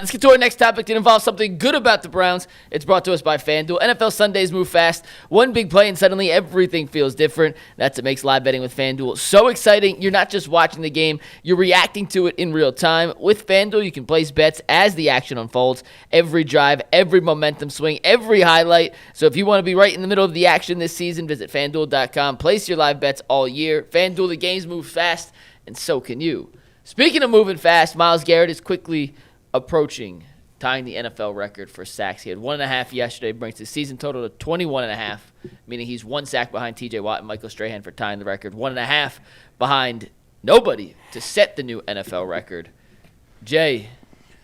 Let's get to our next topic that involves something good about the Browns. It's brought to us by FanDuel. NFL Sundays move fast. One big play and suddenly everything feels different. That's what makes live betting with FanDuel so exciting. You're not just watching the game, you're reacting to it in real time. With FanDuel, you can place bets as the action unfolds. Every drive, every momentum swing, every highlight. So if you want to be right in the middle of the action this season, visit FanDuel.com. Place your live bets all year. FanDuel, the games move fast, and so can you. Speaking of moving fast, Myles Garrett is quickly approaching tying the NFL record for sacks. He had 1.5 yesterday, brings his season total to 21.5, meaning he's 1 sack behind T.J. Watt and Michael Strahan for tying the record, 1.5 behind nobody to set the new NFL record. Jay,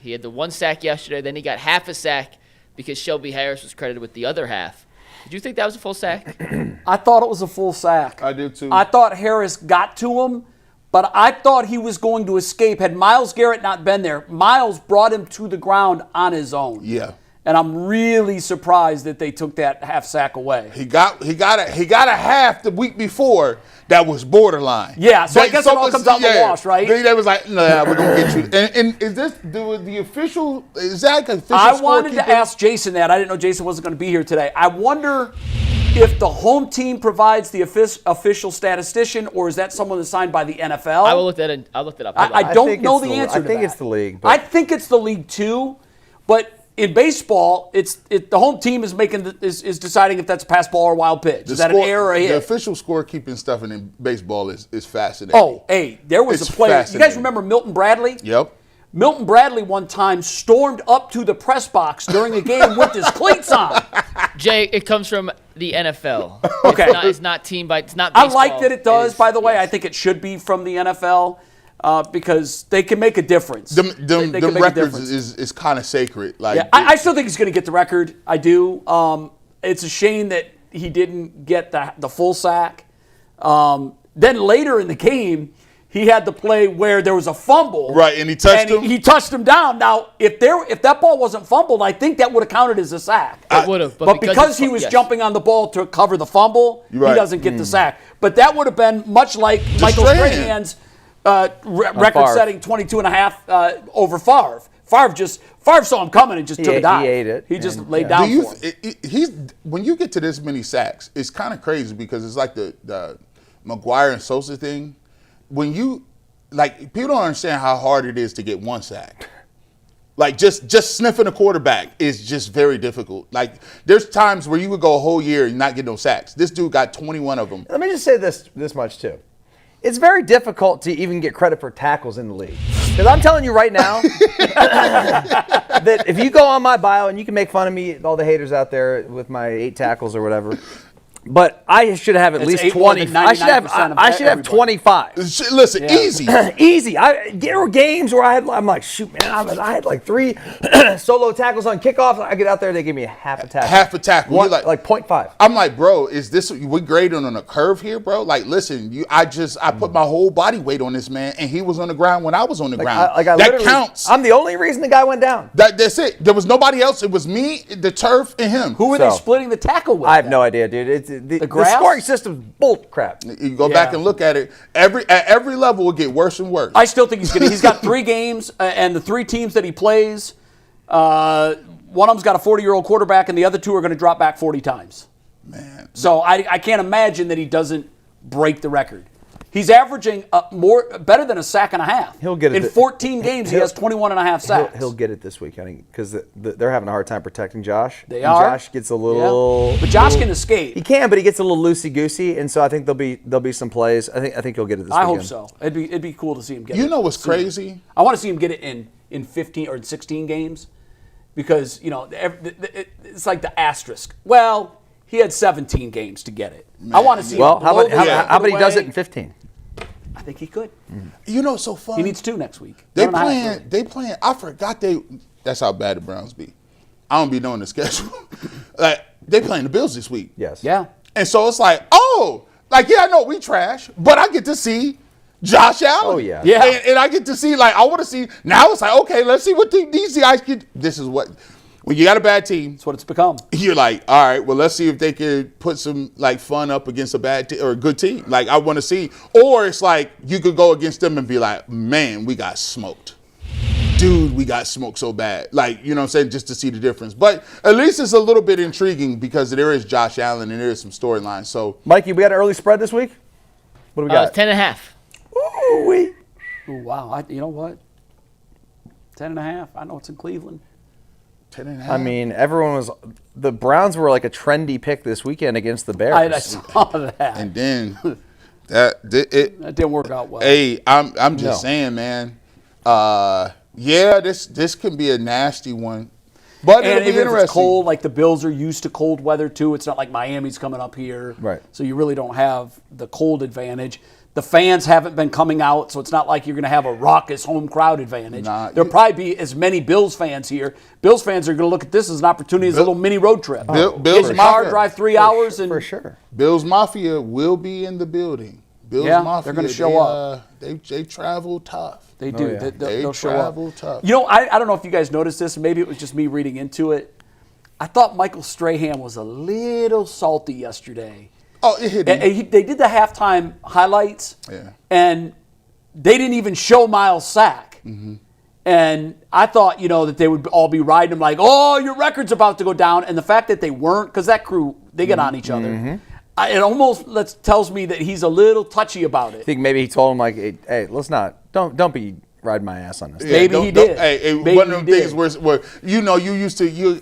he had the 1 sack yesterday, then he got half a sack because Shelby Harris was credited with the other half. Did you think that was a full sack? I thought it was a full sack. I do too. I thought Harris got to him, but I thought he was going to escape. Had Myles Garrett not been there, Myles brought him to the ground on his own. Yeah. And I'm really surprised that they took that half sack away. He got a half the week before that was borderline. Yeah, so I guess it all comes out in the wash, right? They was like, nah, we're gonna get you. And is this the official? Is that an official? I wanted to ask Jason that. I didn't know Jason wasn't going to be here today. I wonder if the home team provides the official statistician, or is that someone assigned by the NFL? I'll look that up. I don't know the answer to that. I think it's the league. I think it's the league too, but in baseball, the home team is is deciding if that's a pass ball or a wild pitch. Is that an error or a hit? The official scorekeeping stuff in baseball is fascinating. Oh, hey, there was a player. You guys remember Milton Bradley? Yep. Milton Bradley one time stormed up to the press box during a game with his cleats on. Jay, it comes from the NFL. Okay. It's not team by. It's not baseball. I like that it does, by the way. Yes. I think it should be from the NFL because they can make a difference. The records is kind of sacred. Like, yeah, I still think he's going to get the record. I do. It's a shame that he didn't get the full sack. Then later in the game, he had the play where there was a fumble. Right, and he touched him. He touched him down. Now, if that ball wasn't fumbled, I think that would have counted as a sack. It would have. But because he was jumping on the ball to cover the fumble, he doesn't get the sack. But that would have been much like Michael Strahan's record-setting 22.5 over Favre. Favre saw him coming and just took a dive. He ate it. He just laid down for him. When you get to this many sacks, it's kind of crazy because it's like the McGuire and Sosa thing. When you, like, people don't understand how hard it is to get 1 sack. Like, just sniffing a quarterback is just very difficult. Like, there's times where you would go a whole year and not get no sacks. This dude got 21 of them. Let me just say this much, too. It's very difficult to even get credit for tackles in the league. Because I'm telling you right now that if you go on my bio, and you can make fun of me, all the haters out there with my 8 tackles or whatever, but I should have at least 20. I should have 25. Listen, easy. Easy. There were games where I'm like, shoot, man, I had like 3 solo tackles on kickoffs. I get out there, they give me a half a tackle. Half a tackle. Like 0.5. I'm like, bro, we grading on a curve here, bro? Like, listen, I put my whole body weight on this man, and he was on the ground when I was on the ground. That counts. I'm the only reason the guy went down. That's it. There was nobody else. It was me, the turf, and him. Who were they splitting the tackle with? I have no idea, dude. The scoring system's bull crap. You go back and look at it. At every level, will get worse and worse. I still think he's got 3 games, and the 3 teams that he plays, one of them's got a 40-year-old quarterback, and the other 2 are going to drop back 40 times. Man. So I can't imagine that he doesn't break the record. He's averaging better than a sack and a half. He'll get it. In 14 games, he has 21.5 sacks. He'll get it this week, I think, because they're having a hard time protecting Josh. They are. Josh gets a little. Yeah. But Josh can escape. He can, but he gets a little loosey-goosey, and so I think there'll be some plays. I think he'll get it this weekend. I hope so. It'd be cool to see him get it. You know what's crazy? I want to see him get it in 15 or in 16 games, because it's like the asterisk. Well, he had 17 games to get it. Man. I want to see. Well, how about he does it in 15? I think he could. You know, so fun. He needs 2 next week. They playing. I forgot that's how bad the Browns be. I don't be knowing the schedule. Like, they playing the Bills this week. Yes. Yeah. And so it's like, I know we trash, but I get to see Josh Allen. Oh, yeah. Yeah. And I get to see, I want to see, now it's like, okay, let's see what these guys can. This is what, when you got a bad team. That's what it's become. You're like, all right, well, let's see if they could put some, fun up against a bad team or a good team. Like, I want to see. Or it's like, you could go against them and be like, man, we got smoked. dude, we got smoked so bad. Like, you know what I'm saying, just to see the difference. But at least it's a little bit intriguing because there is Josh Allen and there is some storylines. So, Mikey, we got an early spread this week? What do we got? 10.5. Ooh, wow. You know what? 10.5. I know it's in Cleveland. 10.5. I mean, the Browns were like a trendy pick this weekend against the Bears. I saw that. And then that didn't work out well. Hey, I'm just saying, man. This can be a nasty one. But and it'll be if interesting. it's cold, like the Bills are used to cold weather too. It's not like Miami's coming up here. Right. So you really don't have the cold advantage. The fans haven't been coming out, so it's not like you're going to have a raucous home crowd advantage. There'll probably be as many Bills fans here. Bills fans are going to look at this as an opportunity, as a little mini road trip. Bills Get in the car, Mafia. drive 3 hours. For sure. Bills Mafia will be in the building. Bills Mafia, they're going to show up. They travel tough. They do. yeah. They'll show travel up. tough. You know, I don't know if you guys noticed this. Maybe it was just me reading into it. I thought Michael Strahan was a little salty yesterday. Oh, it hit me. They did the halftime highlights, Yeah. and they didn't even show Myles' sack. Mm-hmm. And I thought, that they would all be riding him like, oh, your record's about to go down. And the fact that they weren't, because that crew, they get on each other. It almost tells me that he's a little touchy about it. I think maybe he told him, like, hey, let's not, don't be riding my ass on this. Yeah, Maybe he did. Maybe one of he the things did. where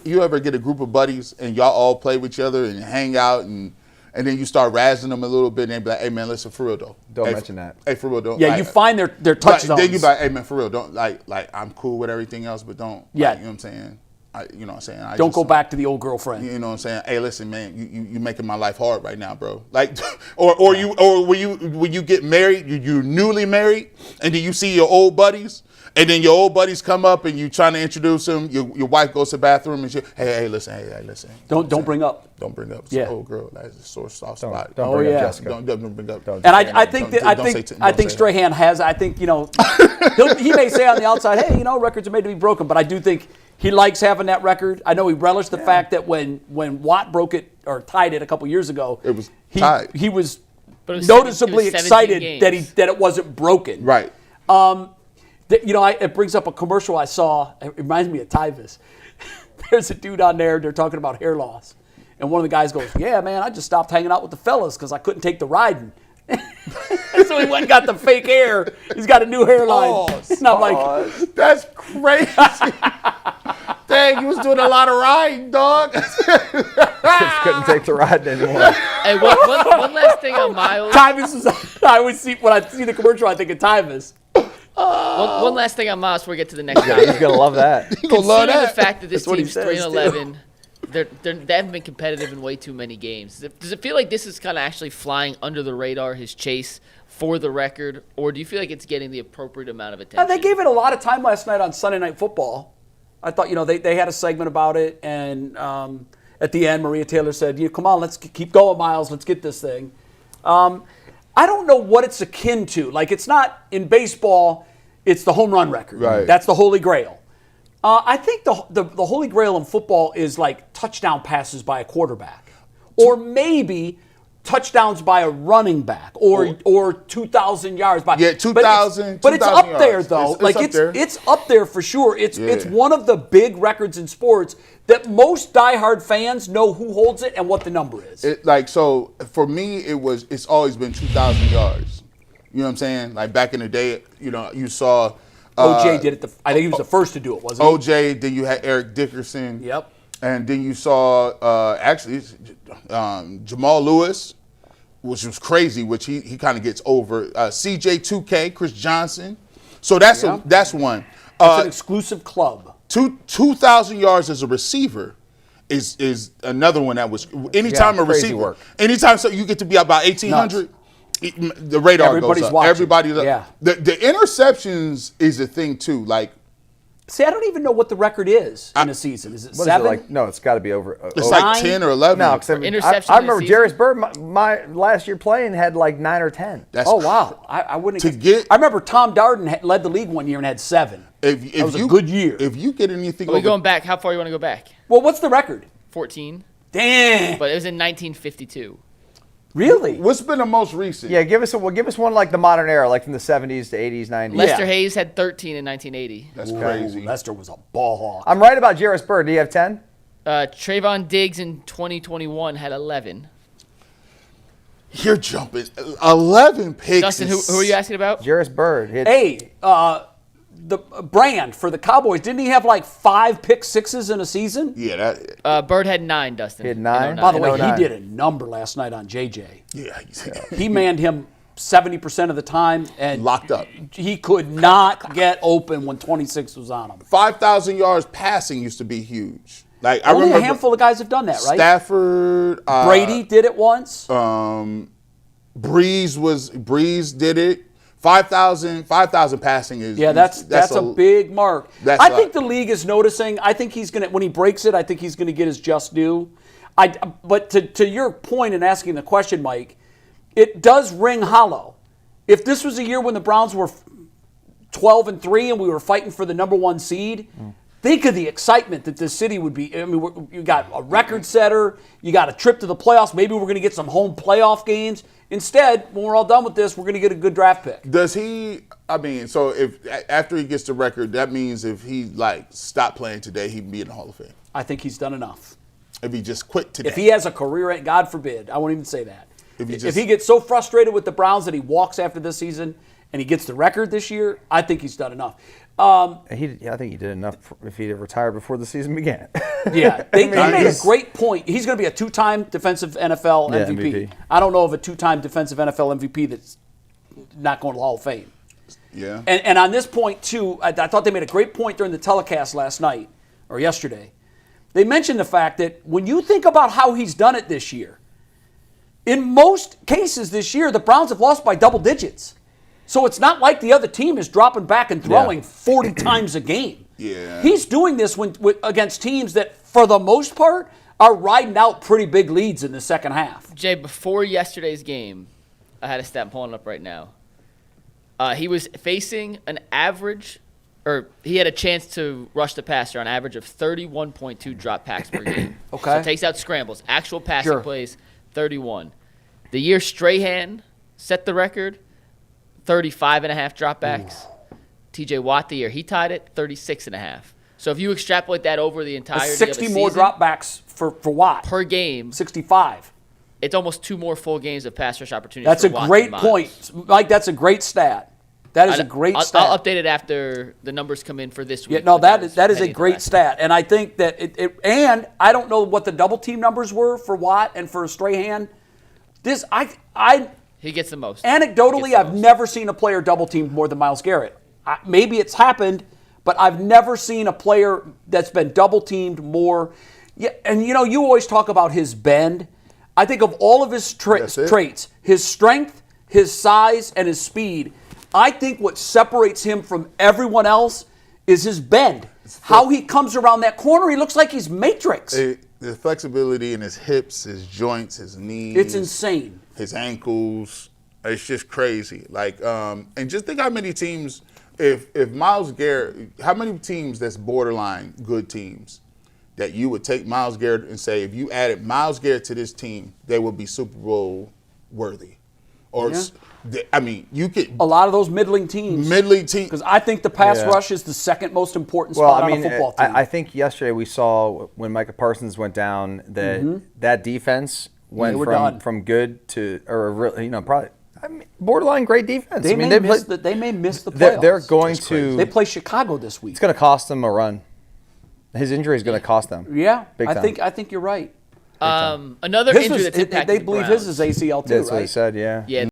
you ever get a group of buddies and y'all all play with each other and hang out and then you start razzing them a little bit and they be like, hey man, listen, for real though. Don't mention that. Hey, for real, don't. Yeah, you find their touch zones. Then you be like, hey man, for real, don't like I'm cool with everything else, but don't. Yeah. You know what I'm saying? Don't go back to the old girlfriend. You know what I'm saying? Hey, listen, man, you making my life hard right now, bro. Like, or when you get married, you're newly married, and then you see your old buddies, and then your old buddies come up and you trying to introduce them. Your wife goes to the bathroom and she, hey, listen. Don't bring up. Don't bring up. Yeah. Oh, girl, that's a sore soft spot. Don't bring up yeah. Jessica. Don't bring up. And I think Strahan has. I think he may say on the outside, hey, records are made to be broken, but I do think he likes having that record. I know he relished the fact that when Watt broke it or tied it a couple years ago, it was tied. He was it noticeably was excited that it wasn't broken. Right. It brings up a commercial I saw. It reminds me of Tyvus. There's a dude on there. They're talking about hair loss, and one of the guys goes, "Yeah, man, I just stopped hanging out with the fellas because I couldn't take the riding." So he went and got the fake hair. He's got a new hairline. And I'm like, that's crazy. Dang, you was doing a lot of riding, dog. Just couldn't take the ride anymore. Hey, one last thing on Myles. Tyvus is. I always see when I see the commercial, I think of Tyvus. One last thing on Myles before we get to the next He's guy. gonna love that. Considering the fact that this That's what he team's says, 3-11, they haven't been competitive in way too many games. Does it feel like this is kind of actually flying under the radar, his chase for the record, or do you feel like it's getting the appropriate amount of attention? They gave it a lot of time last night on Sunday Night Football. I thought, they had a segment about it, and at the end, Maria Taylor said, come on, let's keep going, Myles. Let's get this thing. I don't know what it's akin to. Like, it's not in baseball, it's the home run record. Right. That's the Holy Grail. I think the Holy Grail in football is like touchdown passes by a quarterback, or maybe touchdowns by a running back, or 2,000 yards by. Yeah, 2,000. But it's up yards. there though. It's It's up there for sure. It's one of the big records in sports that most diehard fans know who holds it and what the number is. So for me, it's always been 2,000 yards. You know what I'm saying? Like back in the day, you saw. OJ did it. I think he was the first to do it, wasn't he? OJ. Then you had Eric Dickerson. Yep. And then you saw Jamal Lewis, which was crazy, which he kind of gets over. CJ2K, Chris Johnson. So that's one. It's an exclusive club. 2,000 yards as a receiver is another one that was anytime a crazy receiver. work. Anytime you get to be about 1,800. The radar Everybody's goes up. watching. Everybody. Yeah. The interceptions is a thing too. Like, see, I don't even know what the record is in a season. Is it What 7? is it like? No, it's got to be over. it's over. like 10 or 11. No, because Interceptions I in a remember season? Jarius Bird. My last year playing had like 9 or 10. That's Oh wow! I wouldn't. To I remember Tom Darden led the league one year and had 7. If That was a good year. If you get anything Are we over, going back? How far you want to go back? Well, what's the record? 14. Damn. But it was in 1952. Really? What's been the most recent? Yeah, give us one like the modern era, like from the 70s to 80s, 90s. Lester Hayes had 13 in 1980. That's crazy. Lester was a ball hawk. I'm right about Jarvis Bird. Do you have 10? Trayvon Diggs in 2021 had 11. You're jumping 11 picks. Dustin, who are you asking about? Jarvis Bird. Hey, the brand for the Cowboys, didn't he have like 5 pick sixes in a season? Yeah, that. Bird had 9, Dustin. He had 9? By the way, he 09. did a number last night on JJ. Yeah, He manned him 70% of the time and locked up. He could not get open when 26 was on him. 5,000 yards passing used to be huge. Like I Only remember a handful of guys have done that, right? Stafford, Brady did it once. Breeze did it. 5,000 passing is that's a big mark. I think the the league is noticing. I think he's gonna when he breaks it. I think he's gonna get his just due. But to your point in asking the question, Mike, it does ring hollow. If this was a year when the Browns were 12-3 and we were fighting for the number 1 seed, think of the excitement that this city would be. I mean, you got a record setter, you got a trip to the playoffs. Maybe we're going to get some home playoff games. Instead, when we're all done with this, we're going to get a good draft pick. Does he? I mean, so if after he gets the record, that means if he stopped playing today, he'd be in the Hall of Fame. I think he's done enough. If he just quit today. If he has a career, God forbid, I won't even say that. If he gets so frustrated with the Browns that he walks after this season and he gets the record this year, I think he's done enough. I think he did enough if he retired before the season began. Yeah, they made a great point. He's going to be a 2-time defensive NFL MVP. MVP. I don't know of a 2-time defensive NFL MVP that's not going to the Hall of Fame. Yeah. And on this point, too, I thought they made a great point during the telecast last night or yesterday. They mentioned the fact that when you think about how he's done it this year, in most cases this year, the Browns have lost by double digits. So it's not like the other team is dropping back and throwing 40 times a game. Yeah. He's doing this against teams that, for the most part, are riding out pretty big leads in the second half. Jay, before yesterday's game, I had a stat I'm pulling up right now. He was facing an average, or he had a chance to rush the passer on average of 31.2 drop packs per game. Okay. So takes out scrambles. Actual passing plays, 31. The year Strahan set the record, 35.5 dropbacks. TJ Watt the year he tied it, 36.5. So if you extrapolate that over the entirety of the 60 more season, dropbacks for Watt. per game, 65. it's almost 2 more full games of pass rush opportunities. That's for a Watt great than Myles. point. Mike, that's a great stat. That is a great stat. I'll update it after the numbers come in for this week. Yeah, no, that is a heading great into stat. And I think that and I don't know what the double team numbers were for Watt and for Strahan. He gets the most. Anecdotally, I've never seen a player double teamed more than Myles Garrett. Maybe it's happened, but I've never seen a player that's been double teamed more. Yeah, and you always talk about his bend. I think of all of his traits, his strength, his size, and his speed, I think what separates him from everyone else is his bend. How he comes around that corner, he looks like he's Matrix. The flexibility in his hips, his joints, his knees. It's insane. His ankles. It's just crazy. And just think how many teams, if Myles Garrett, how many teams that's borderline good teams that you would take Myles Garrett and say, if you added Myles Garrett to this team, they would be Super Bowl worthy. Or, you could. A lot of those middling teams. Because I think the pass rush is the second most important spot on a football team. I think yesterday we saw when Micah Parsons went down that that defense went from good to, probably borderline great defense. They may miss the playoffs. They're going to. They play Chicago this week. It's going to cost them a run. His injury is going to cost them. Yeah, big time. I think you're right. Another injury that's impacted they believe his is ACL too, That's what he said. Yeah. Yeah.